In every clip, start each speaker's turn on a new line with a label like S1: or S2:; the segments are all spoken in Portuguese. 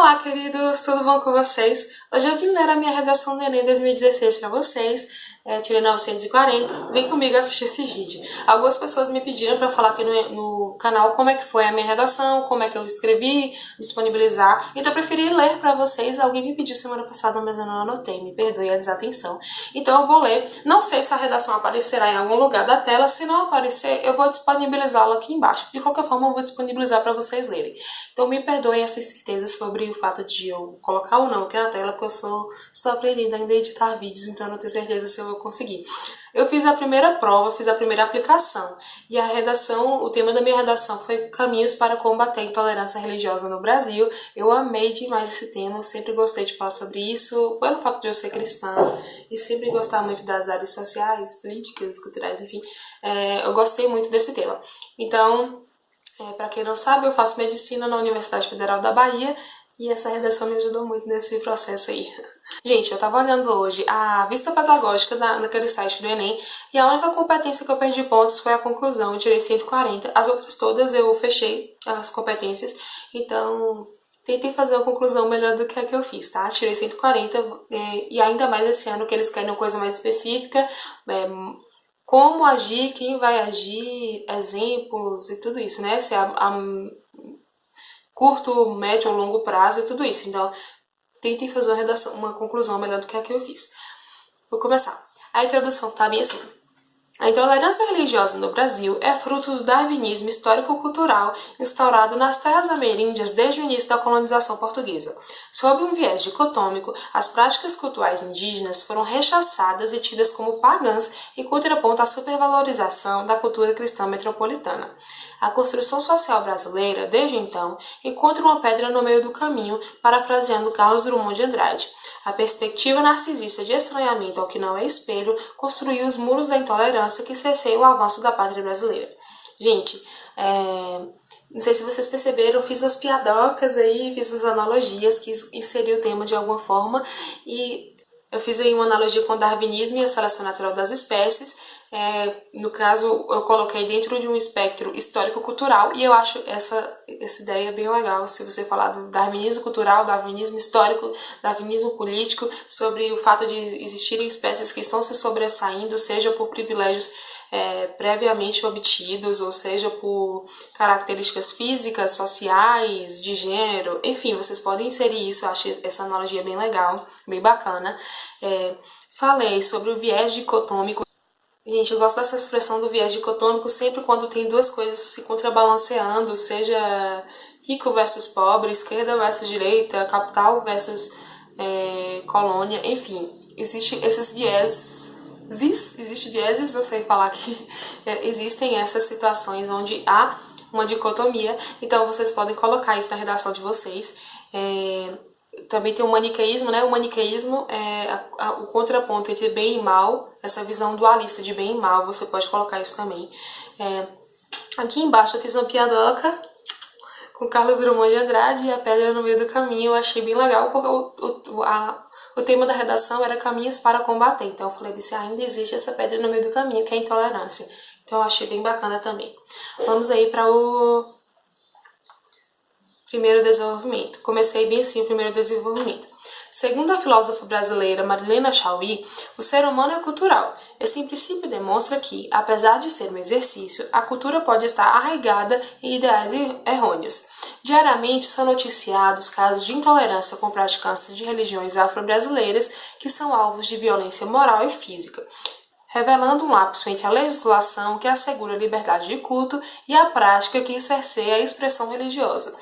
S1: Olá, queridos, tudo bom com vocês? Hoje eu vim ler a minha redação do Enem 2016 para vocês. Tirei 940, vem comigo assistir esse vídeo. Algumas pessoas me pediram para falar aqui no canal como é que foi a minha redação, como é que eu escrevi, disponibilizar. Então eu preferi ler para vocês. Alguém me pediu semana passada, mas eu não anotei, me perdoe a desatenção. Então eu vou ler. Não sei se a redação aparecerá em algum lugar da tela. Se não aparecer, eu vou disponibilizá-la aqui embaixo. De qualquer forma, eu vou disponibilizar para vocês lerem. Então me perdoem essa incerteza sobre o fato de eu colocar ou não aqui na tela, porque eu estou aprendendo ainda a editar vídeos, então eu não tenho certeza se eu vou conseguir. Eu fiz a primeira prova, fiz a primeira aplicação, e a redação, o tema da minha redação foi Caminhos para combater a intolerância religiosa no Brasil. Eu amei demais esse tema, eu sempre gostei de falar sobre isso, pelo fato de eu ser cristã, e sempre gostar muito das áreas sociais, políticas, culturais, enfim. Eu gostei muito desse tema. Então, para quem não sabe, eu faço medicina na Universidade Federal da Bahia, e essa redação me ajudou muito nesse processo aí. Gente, eu tava olhando hoje a vista pedagógica naquele site do Enem, e a única competência que eu perdi pontos foi a conclusão. Eu tirei 140, as outras todas eu fechei as competências, então tentei fazer uma conclusão melhor do que a que eu fiz, tá? Tirei 140, e ainda mais esse ano que eles querem uma coisa mais específica, como agir, quem vai agir, exemplos e tudo isso, né? Se curto, médio ou longo prazo e tudo isso. Então, tentei fazer uma conclusão melhor do que a que eu fiz. Vou começar. A introdução tá bem assim. A intolerância religiosa no Brasil é fruto do darwinismo histórico-cultural instaurado nas terras ameríndias desde o início da colonização portuguesa. Sob um viés dicotômico, as práticas cultuais indígenas foram rechaçadas e tidas como pagãs em contraponto à supervalorização da cultura cristã metropolitana. A construção social brasileira, desde então, encontra uma pedra no meio do caminho, parafraseando Carlos Drummond de Andrade. A perspectiva narcisista de estranhamento ao que não é espelho construiu os muros da intolerância que cerceiam o avanço da pátria brasileira. Gente, não sei se vocês perceberam, fiz umas piadocas aí, fiz umas analogias, quis inserir o tema de alguma forma, e eu fiz aí uma analogia com o darwinismo e a seleção natural das espécies. No caso, eu coloquei dentro de um espectro histórico-cultural, e eu acho essa ideia bem legal, se você falar do darwinismo cultural, darwinismo histórico, darwinismo político, sobre o fato de existirem espécies que estão se sobressaindo, seja por privilégios previamente obtidos, ou seja por características físicas, sociais, de gênero, enfim, vocês podem inserir isso. Eu acho essa analogia bem legal, bem bacana. Falei sobre o viés dicotômico. Gente, eu gosto dessa expressão do viés dicotômico sempre quando tem duas coisas se contrabalanceando, seja rico versus pobre, esquerda versus direita, capital versus colônia, enfim, existem esses vieses, não sei falar aqui, existem essas situações onde há uma dicotomia, então vocês podem colocar isso na redação de vocês. Também tem o maniqueísmo, né? O maniqueísmo é o contraponto entre bem e mal, essa visão dualista de bem e mal, você pode colocar isso também. Aqui embaixo eu fiz uma piadoca com Carlos Drummond de Andrade e a pedra no meio do caminho. Eu achei bem legal, porque o tema da redação era caminhos para combater. Então eu falei, se ainda existe essa pedra no meio do caminho, que é a intolerância. Então eu achei bem bacana também. Vamos aí para o primeiro desenvolvimento. Comecei bem assim o primeiro desenvolvimento. Segundo a filósofa brasileira Marilena Chauí, o ser humano é cultural. Esse princípio demonstra que, apesar de ser um exercício, a cultura pode estar arraigada em ideais errôneos. Diariamente são noticiados casos de intolerância com praticantes de religiões afro-brasileiras que são alvos de violência moral e física, revelando um lapso entre a legislação que assegura a liberdade de culto e a prática que cerceia a expressão religiosa.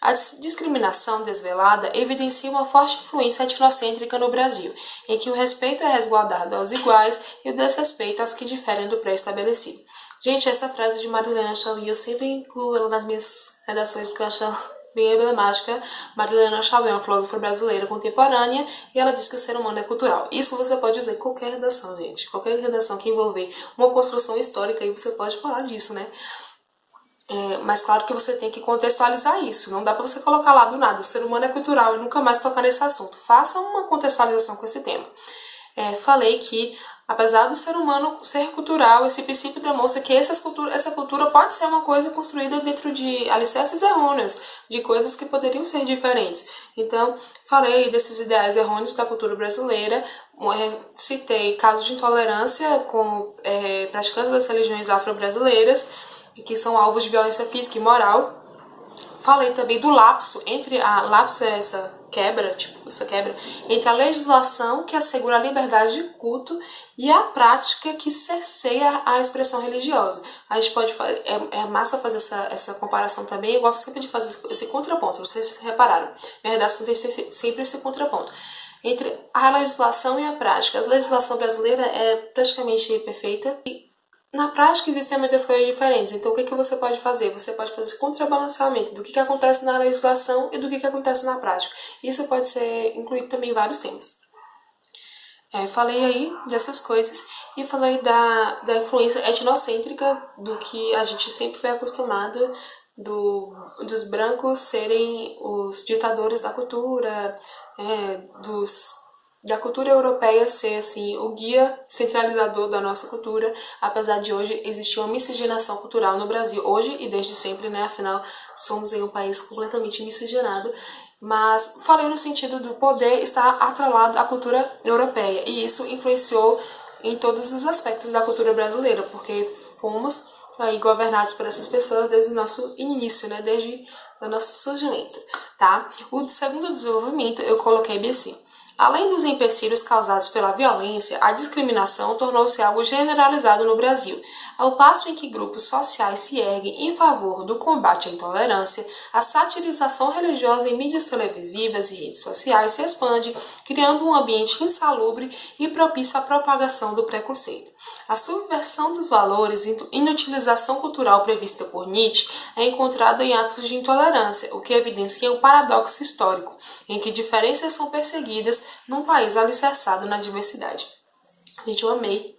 S1: A discriminação desvelada evidencia uma forte influência etnocêntrica no Brasil, em que o respeito é resguardado aos iguais e o desrespeito aos que diferem do pré-estabelecido. Gente, essa frase de Marilena Chauí eu sempre incluo ela nas minhas redações porque eu acho ela bem emblemática. Marilena Chauí é uma filósofa brasileira contemporânea e ela diz que o ser humano é cultural. Isso você pode usar em qualquer redação, gente. Qualquer redação que envolver uma construção histórica, aí você pode falar disso, né? Mas claro que você tem que contextualizar isso. Não dá pra você colocar lá do nada, o ser humano é cultural e nunca mais tocar nesse assunto. Faça uma contextualização com esse tema. falei que, apesar do ser humano ser cultural, esse princípio demonstra que essa cultura pode ser uma coisa construída dentro de alicerces errôneos, de coisas que poderiam ser diferentes. Então, falei desses ideais errôneos da cultura brasileira, citei casos de intolerância com praticantes das religiões afro-brasileiras, que são alvos de violência física e moral. Falei também do lapso, lapso é essa quebra entre a legislação que assegura a liberdade de culto e a prática que cerceia a expressão religiosa. A gente pode fazer, é massa fazer essa comparação também, eu gosto sempre de fazer esse contraponto, vocês repararam, minha redação tem sempre esse contraponto entre a legislação e a prática. A legislação brasileira é praticamente perfeita e na prática existem muitas coisas diferentes, então o que você pode fazer? Você pode fazer esse contrabalanceamento do que acontece na legislação e do que acontece na prática. Isso pode ser incluído também em vários temas. Falei aí dessas coisas e falei da influência etnocêntrica do que a gente sempre foi acostumado dos brancos serem os ditadores da cultura, da cultura europeia ser assim o guia centralizador da nossa cultura, apesar de hoje existir uma miscigenação cultural no Brasil, hoje e desde sempre, né? Afinal, somos em um país completamente miscigenado, mas falei no sentido do poder estar atrelado à cultura europeia, e isso influenciou em todos os aspectos da cultura brasileira, porque fomos aí governados por essas pessoas desde o nosso início, né? Desde o nosso surgimento, tá? O segundo desenvolvimento eu coloquei bem assim. Além dos empecilhos causados pela violência, a discriminação tornou-se algo generalizado no Brasil. Ao passo em que grupos sociais se erguem em favor do combate à intolerância, a satirização religiosa em mídias televisivas e redes sociais se expande, criando um ambiente insalubre e propício à propagação do preconceito. A subversão dos valores e inutilização cultural prevista por Nietzsche é encontrada em atos de intolerância, o que evidencia um paradoxo histórico, em que diferenças são perseguidas num país alicerçado na diversidade. Gente, eu amei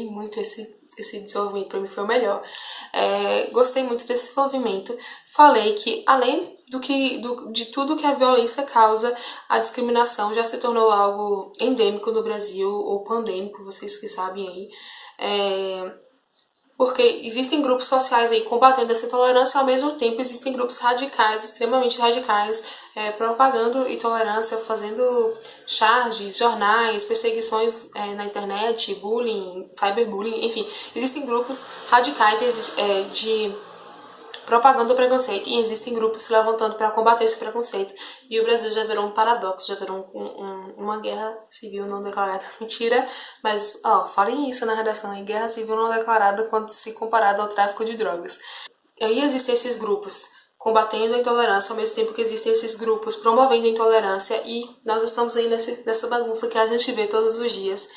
S1: muito esse desenvolvimento, para mim foi o melhor. Gostei muito desse desenvolvimento. Falei que, além de tudo que a violência causa, a discriminação já se tornou algo endêmico no Brasil, ou pandêmico, vocês que sabem aí. Porque existem grupos sociais aí combatendo essa intolerância, ao mesmo tempo existem grupos radicais, extremamente radicais, propagando intolerância, fazendo charges, jornais, perseguições na internet, bullying, cyberbullying, enfim. Existem grupos radicais de propagando o preconceito e existem grupos se levantando para combater esse preconceito. E o Brasil já virou um paradoxo, já virou uma guerra civil não declarada. Mentira, mas falem isso na redação, em guerra civil não declarada quando se comparado ao tráfico de drogas. E aí existem esses grupos combatendo a intolerância, ao mesmo tempo que existem esses grupos promovendo a intolerância, e nós estamos aí nessa bagunça que a gente vê todos os dias.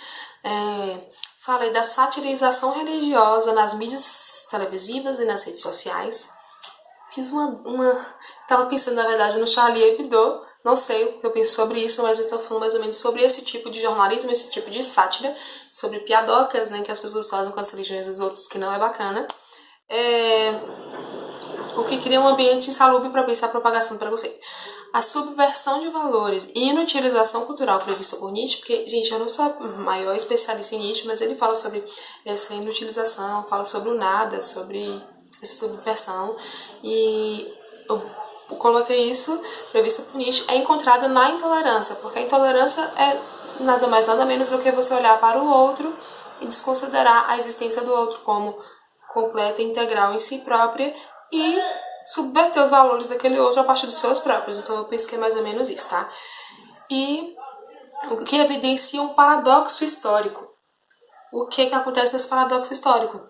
S1: Falei da satirização religiosa nas mídias televisivas e nas redes sociais. Fiz tava pensando, na verdade, no Charlie Hebdo. Não sei o que eu penso sobre isso, mas eu tô falando mais ou menos sobre esse tipo de jornalismo, esse tipo de sátira, sobre piadocas, né, que as pessoas fazem com as religiões dos outros, que não é bacana. O que cria um ambiente insalubre para pensar a propagação do preconceito. A subversão de valores e inutilização cultural prevista por Nietzsche, porque, gente, eu não sou a maior especialista em Nietzsche, mas ele fala sobre essa inutilização, fala sobre o nada, sobre essa subversão, e eu coloquei isso, prevista por Nietzsche, é encontrada na intolerância, porque a intolerância é nada mais nada menos do que você olhar para o outro e desconsiderar a existência do outro como completa e integral em si própria e subverter os valores daquele outro a partir dos seus próprios. Então eu penso que é mais ou menos isso, tá? E o que evidencia um paradoxo histórico. O que acontece nesse paradoxo histórico?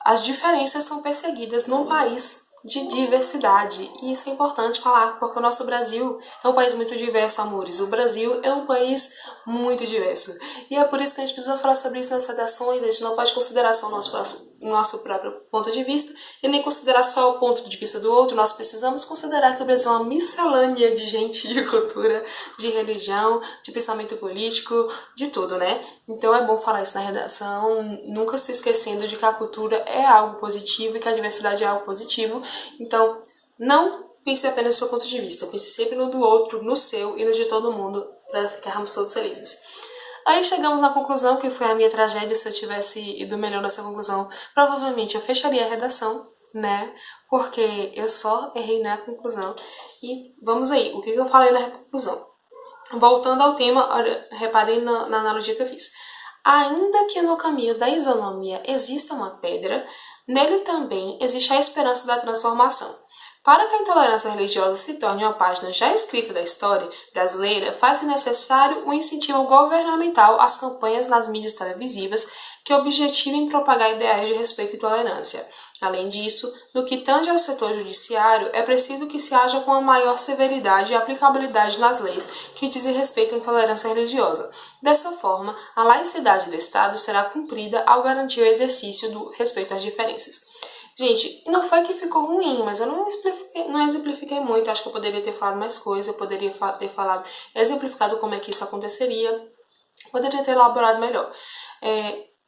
S1: As diferenças são perseguidas num país de diversidade. E isso é importante falar, porque o nosso Brasil é um país muito diverso, amores. O Brasil é um país muito diverso. E é por isso que a gente precisa falar sobre isso nas redações. A gente não pode considerar só o nosso próprio ponto de vista e nem considerar só o ponto de vista do outro. Nós precisamos considerar que o Brasil é uma miscelânea de gente, de cultura, de religião, de pensamento político, de tudo, né? Então é bom falar isso na redação, nunca se esquecendo de que a cultura é algo positivo e que a diversidade é algo positivo. Então, não pense apenas no seu ponto de vista, pense sempre no do outro, no seu e no de todo mundo, para ficarmos todos felizes. Aí chegamos na conclusão, que foi a minha tragédia. Se eu tivesse ido melhor nessa conclusão, provavelmente eu fecharia a redação, né? Porque eu só errei na conclusão. E vamos aí, o que eu falei na conclusão? Voltando ao tema, reparem na analogia que eu fiz. Ainda que no caminho da isonomia exista uma pedra, nele também existe a esperança da transformação. Para que a intolerância religiosa se torne uma página já escrita da história brasileira, faz-se necessário o incentivo governamental às campanhas nas mídias televisivas que objetivem propagar ideais de respeito e tolerância. Além disso, no que tange ao setor judiciário, é preciso que se haja com a maior severidade e aplicabilidade nas leis que dizem respeito à intolerância religiosa. Dessa forma, a laicidade do Estado será cumprida ao garantir o exercício do respeito às diferenças. Gente, não foi que ficou ruim, mas eu não exemplifiquei muito. Acho que eu poderia ter falado mais coisas, eu poderia ter exemplificado como é que isso aconteceria, poderia ter elaborado melhor.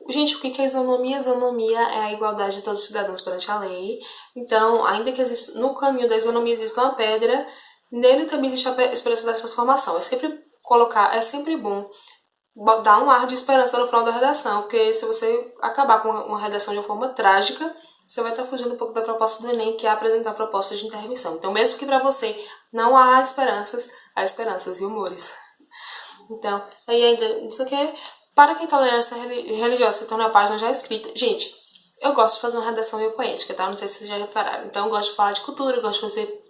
S1: Gente, o que é isonomia? Isonomia é a igualdade de todos os cidadãos perante a lei. Então, ainda que no caminho da isonomia exista uma pedra, nele também existe a esperança da transformação. É sempre bom dar um ar de esperança no final da redação, porque se você acabar com uma redação de uma forma trágica, você vai estar fugindo um pouco da proposta do Enem, que é apresentar propostas de intervenção. Então, mesmo que para você não há esperanças e humores. Então, aí ainda, isso aqui é para que a intolerância religiosa se torne a página já escrita. Gente, eu gosto de fazer uma redação meio poética, tá? Não sei se vocês já repararam. Então, eu gosto de falar de cultura, eu gosto de fazer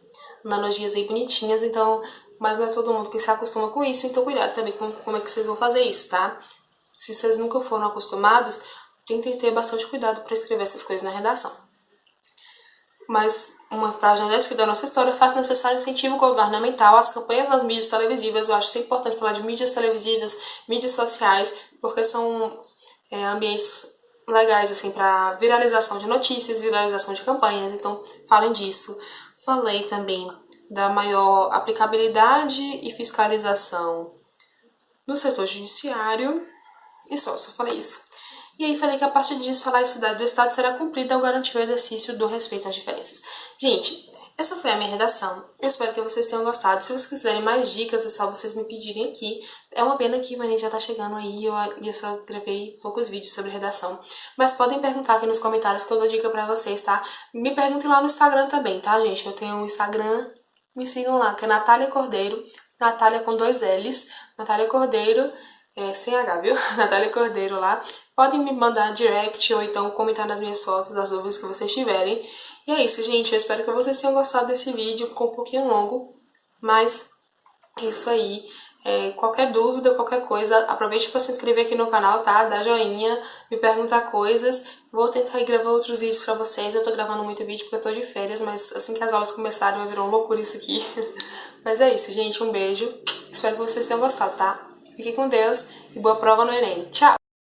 S1: analogias aí bonitinhas, então, mas não é todo mundo que se acostuma com isso, então cuidado também com como é que vocês vão fazer isso, tá? Se vocês nunca foram acostumados, tentem ter bastante cuidado para escrever essas coisas na redação. Mas uma página já escrita da nossa história faz necessário incentivo governamental às campanhas nas mídias televisivas. Eu acho sempre importante falar de mídias televisivas, mídias sociais, porque são ambientes legais assim para viralização de notícias, viralização de campanhas, então falem disso. Falei também da maior aplicabilidade e fiscalização no setor judiciário, e só falei isso. E aí falei que a partir disso a laicidade do Estado será cumprida ao garantir o exercício do respeito às diferenças. Gente, essa foi a minha redação. Eu espero que vocês tenham gostado. Se vocês quiserem mais dicas, é só vocês me pedirem aqui. É uma pena que o Enem já tá chegando aí e eu só gravei poucos vídeos sobre redação. Mas podem perguntar aqui nos comentários que eu dou dica pra vocês, tá? Me perguntem lá no Instagram também, tá, gente? Eu tenho um Instagram, me sigam lá, que é Natália Cordeiro. Natália com 2 L's. Natália Cordeiro, sem H, viu? Natália Cordeiro lá. Podem me mandar direct ou então comentar nas minhas fotos as dúvidas que vocês tiverem. E é isso, gente. Eu espero que vocês tenham gostado desse vídeo. Ficou um pouquinho longo, mas é isso aí. Qualquer dúvida, qualquer coisa, aproveite para se inscrever aqui no canal, tá? Dá joinha, me perguntar coisas. Vou tentar gravar outros vídeos pra vocês. Eu tô gravando muito vídeo porque eu tô de férias, mas assim que as aulas começarem vai virar uma loucura isso aqui. Mas é isso, gente. Um beijo. Espero que vocês tenham gostado, tá? Fiquem com Deus e boa prova no Enem. Tchau!